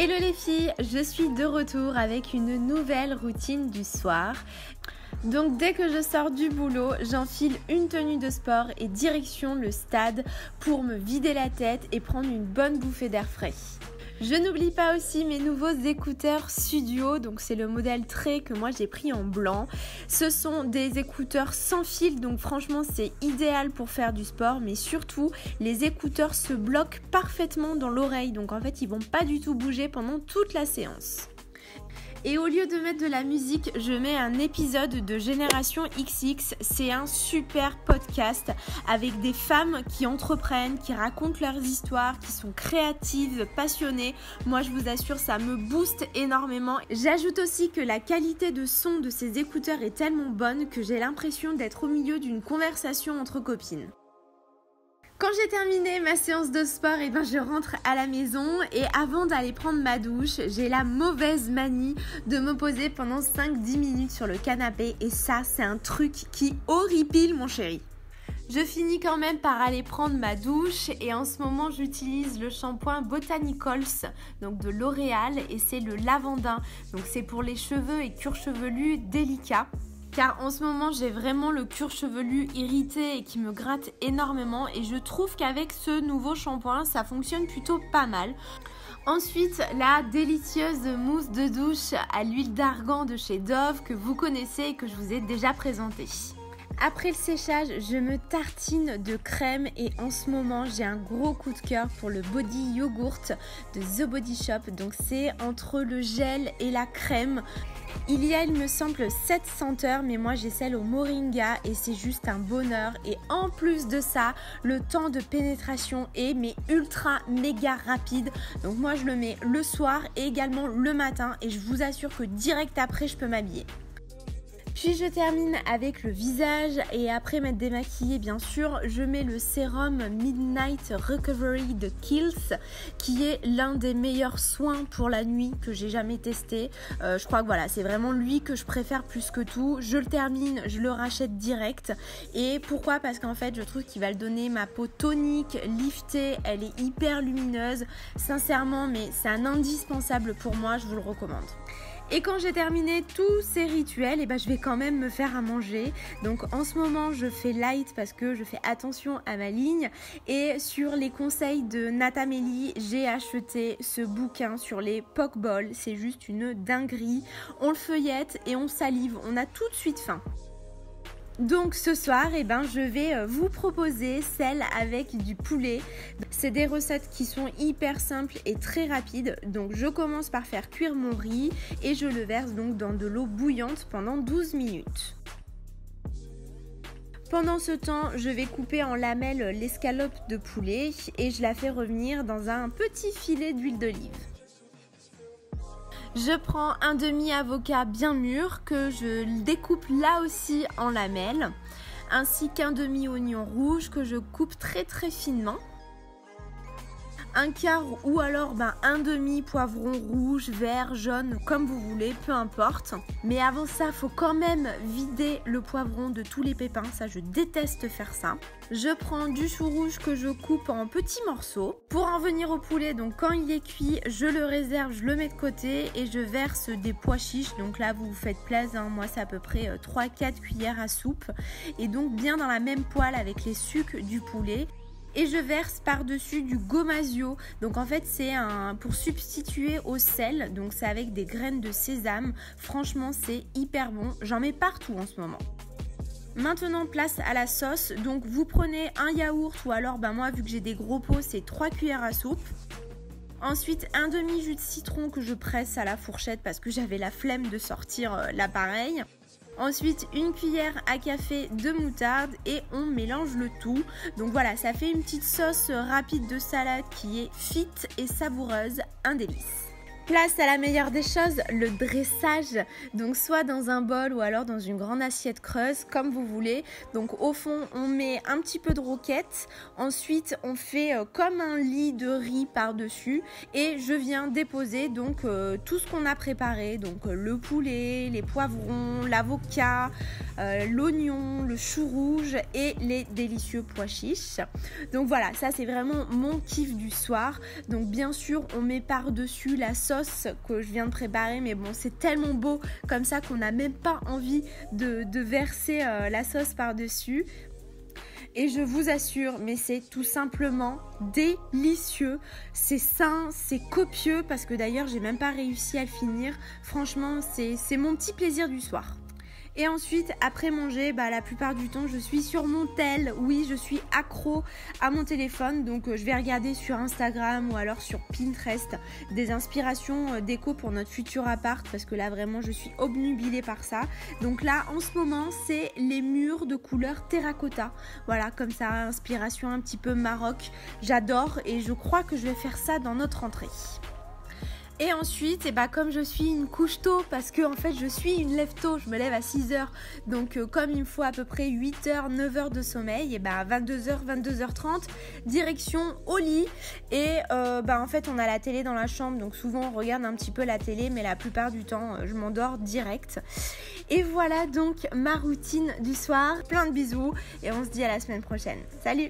Hello les filles, je suis de retour avec une nouvelle routine du soir. Donc dès que je sors du boulot, j'enfile une tenue de sport et direction le stade pour me vider la tête et prendre une bonne bouffée d'air frais. Je n'oublie pas aussi mes nouveaux écouteurs Studio, donc c'est le modèle Trey que moi j'ai pris en blanc. Ce sont des écouteurs sans fil, donc franchement c'est idéal pour faire du sport, mais surtout les écouteurs se bloquent parfaitement dans l'oreille, donc en fait ils vont pas du tout bouger pendant toute la séance. Et au lieu de mettre de la musique, je mets un épisode de Génération XX. C'est un super podcast avec des femmes qui entreprennent, qui racontent leurs histoires, qui sont créatives, passionnées. Moi, je vous assure, ça me booste énormément. J'ajoute aussi que la qualité de son de ces écouteurs est tellement bonne que j'ai l'impression d'être au milieu d'une conversation entre copines. Quand j'ai terminé ma séance de sport, je rentre à la maison et avant d'aller prendre ma douche, j'ai la mauvaise manie de me poser pendant 5-10 minutes sur le canapé et ça, c'est un truc qui horripile mon chéri. Je finis quand même par aller prendre ma douche et en ce moment j'utilise le shampoing Botanicals, donc de L'Oréal et c'est le lavandin. Donc c'est pour les cheveux et cuir chevelu délicats. Car en ce moment j'ai vraiment le cuir chevelu irrité et qui me gratte énormément et je trouve qu'avec ce nouveau shampoing ça fonctionne plutôt pas mal. Ensuite la délicieuse mousse de douche à l'huile d'argan de chez Dove que vous connaissez et que je vous ai déjà présentée. Après le séchage, je me tartine de crème et en ce moment, j'ai un gros coup de cœur pour le Body Yogurt de The Body Shop. Donc c'est entre le gel et la crème. Il y a, il me semble, 7 senteurs, mais moi j'ai celle au moringa et c'est juste un bonheur. Et en plus de ça, le temps de pénétration est ultra méga rapide. Donc moi je le mets le soir et également le matin et je vous assure que direct après je peux m'habiller. Puis je termine avec le visage et après m'être démaquillée bien sûr, je mets le sérum Midnight Recovery de Kiehl's qui est l'un des meilleurs soins pour la nuit que j'ai jamais testé. Je crois que voilà, c'est vraiment lui que je préfère plus que tout. Je le termine, je le rachète direct. Et pourquoi ? Parce qu'en fait, je trouve qu'il va le donner ma peau tonique, liftée, elle est hyper lumineuse. Sincèrement, mais c'est un indispensable pour moi, je vous le recommande. Et quand j'ai terminé tous ces rituels, je vais quand même me faire à manger. Donc en ce moment, je fais light parce que je fais attention à ma ligne. Et sur les conseils de Natamélie, j'ai acheté ce bouquin sur les pokeballs. C'est juste une dinguerie. On le feuillette et on salive. On a tout de suite faim. Donc ce soir, je vais vous proposer celle avec du poulet. C'est des recettes qui sont hyper simples et très rapides. Donc je commence par faire cuire mon riz et je le verse donc dans de l'eau bouillante pendant 12 minutes. Pendant ce temps, je vais couper en lamelles l'escalope de poulet et je la fais revenir dans un petit filet d'huile d'olive. Je prends un demi-avocat bien mûr que je découpe là aussi en lamelles, ainsi qu'un demi-oignon rouge que je coupe très très finement. Un quart ou alors un demi poivron rouge, vert, jaune, comme vous voulez, peu importe. Mais avant ça, il faut quand même vider le poivron de tous les pépins, ça je déteste faire ça. Je prends du chou rouge que je coupe en petits morceaux. Pour en venir au poulet, donc quand il est cuit, je le réserve, je le mets de côté et je verse des pois chiches. Donc là, vous vous faites plaisir, moi c'est à peu près 3-4 cuillères à soupe. Et donc bien dans la même poêle avec les sucs du poulet. Et je verse par-dessus du gomasio. Donc en fait c'est pour substituer au sel. Donc c'est avec des graines de sésame. Franchement c'est hyper bon. J'en mets partout en ce moment. Maintenant place à la sauce. Donc vous prenez un yaourt ou alors moi vu que j'ai des gros pots c'est 3 cuillères à soupe. Ensuite un demi jus de citron que je presse à la fourchette parce que j'avais la flemme de sortir l'appareil. Ensuite, une cuillère à café de moutarde et on mélange le tout. Donc voilà, ça fait une petite sauce rapide de salade qui est fit et savoureuse, un délice. Place à la meilleure des choses, le dressage. Donc soit dans un bol ou alors dans une grande assiette creuse, comme vous voulez. Donc au fond, on met un petit peu de roquette. Ensuite, on fait comme un lit de riz par-dessus. Et je viens déposer donc tout ce qu'on a préparé. Donc le poulet, les poivrons, l'avocat, l'oignon, le chou rouge et les délicieux pois chiches. Donc voilà, ça c'est vraiment mon kiff du soir. Donc bien sûr, on met par-dessus la sauce que je viens de préparer, mais bon, c'est tellement beau comme ça qu'on n'a même pas envie de verser la sauce par-dessus. Et je vous assure, mais c'est tout simplement délicieux, c'est sain, c'est copieux, parce que d'ailleurs j'ai même pas réussi à le finir. Franchement, c'est mon petit plaisir du soir. Et ensuite, après manger, la plupart du temps, je suis sur mon tel. Oui, je suis accro à mon téléphone. Donc, je vais regarder sur Instagram ou alors sur Pinterest des inspirations déco pour notre futur appart. Parce que là, vraiment, je suis obnubilée par ça. Donc là, en ce moment, c'est les murs de couleur terracotta. Voilà, comme ça, inspiration un petit peu Maroc. J'adore et je crois que je vais faire ça dans notre entrée. Et ensuite, comme je suis une couche tôt, parce que en fait je suis une lève tôt, je me lève à 6h, donc comme il me faut à peu près 8h, 9h de sommeil, et 22h, 22h30, direction au lit. Et en fait on a la télé dans la chambre, donc souvent on regarde un petit peu la télé, mais la plupart du temps je m'endors direct. Et voilà donc ma routine du soir, plein de bisous, et on se dit à la semaine prochaine. Salut!